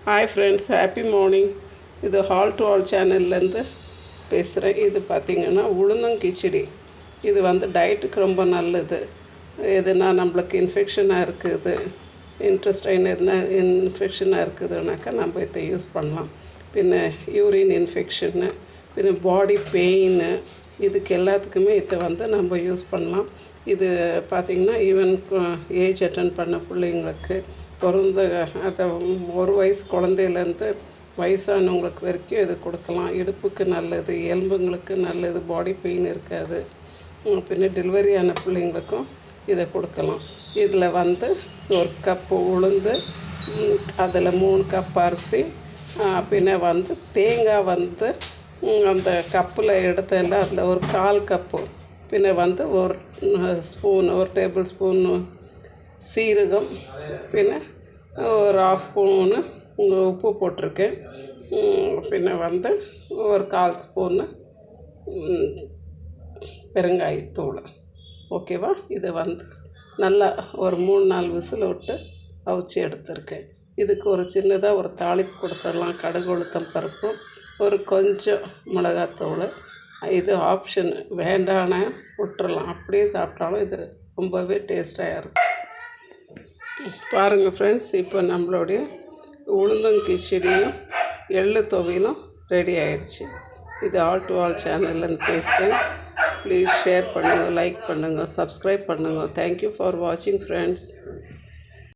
Hi friends, happy morning. இது hall to all சேனல்லேருந்து பேசுகிறேன். இது பார்த்திங்கன்னா உளுந்தங்கிச்சடி. இது டயட்டுக்கு ரொம்ப நல்லது. எதுனா நம்மளுக்கு இன்ஃபெக்ஷனாக இருக்குது, இன்ட்ரெஸ்டைன் இருந்தால் இன்ஃபெக்ஷனாக இருக்குதுனாக்கா நம்ம இதை யூஸ் பண்ணலாம். பின்ன யூரின் இன்ஃபெக்ஷன்னு, பின்ன பாடி பெயின், இதுக்கு எல்லாத்துக்குமே இதை நம்ம யூஸ் பண்ணலாம். இது பார்த்திங்கன்னா ஈவன் ஏஜ் அட்டன் பண்ண பிள்ளைங்களுக்கு, பிறந்த அதை 1 வயசு குழந்தையிலேருந்து வயசானவங்களுக்கு வரைக்கும் இது கொடுக்கலாம். இடுப்புக்கு நல்லது, எலும்புங்களுக்கு நல்லது, பாடி பெயின் இருக்காது. பின்ன டெலிவரி ஆன பிள்ளைங்களுக்கும் இதை கொடுக்கலாம். இதில் 1 கப்பு உளுந்து, அதில் 3 கப் அரிசி, பின்ன தேங்காய் அந்த கப்பில் எடுத்ததில் அதில் ஒரு 1/4 கப்பு, பின்ன 1 ஸ்பூன், 1 டேபிள் ஸ்பூன் சீரகம், பின்ன ஒரு 1/2 ஸ்பூனு உப்பு போட்டிருக்கேன். பின்ன 1 1/4 ஸ்பூனு பெருங்காயத்தூள். ஓகேவா? இது நல்லா ஒரு 3-4 விசில் விட்டு அவிச்சி எடுத்துருக்கேன். இதுக்கு ஒரு சின்னதாக ஒரு தாளிப்பு கொடுத்துடலாம். கடுகு, உளுத்தம் பருப்பு, ஒரு கொஞ்சம் மிளகாத்தூள். இது ஆப்ஷன், வேண்டான விட்டுறலாம். அப்படியே சாப்பிட்டாலும் இது ரொம்பவே டேஸ்ட்டாக இருக்கும். பாருங்கள் ஃப்ரெண்ட்ஸ், இப்போ நம்மளுடைய உளுந்தங்கிச்சடியும் எள்ளு துவையலும் ரெடி ஆகிடுச்சு. இது ஆல் டு ஆல் சேனல்லேருந்து பேசுகிறேன். ப்ளீஸ் ஷேர் பண்ணுங்கள், லைக் பண்ணுங்கள், சப்ஸ்கிரைப் பண்ணுங்கள். தேங்க்யூ ஃபார் வாட்சிங் ஃப்ரெண்ட்ஸ்.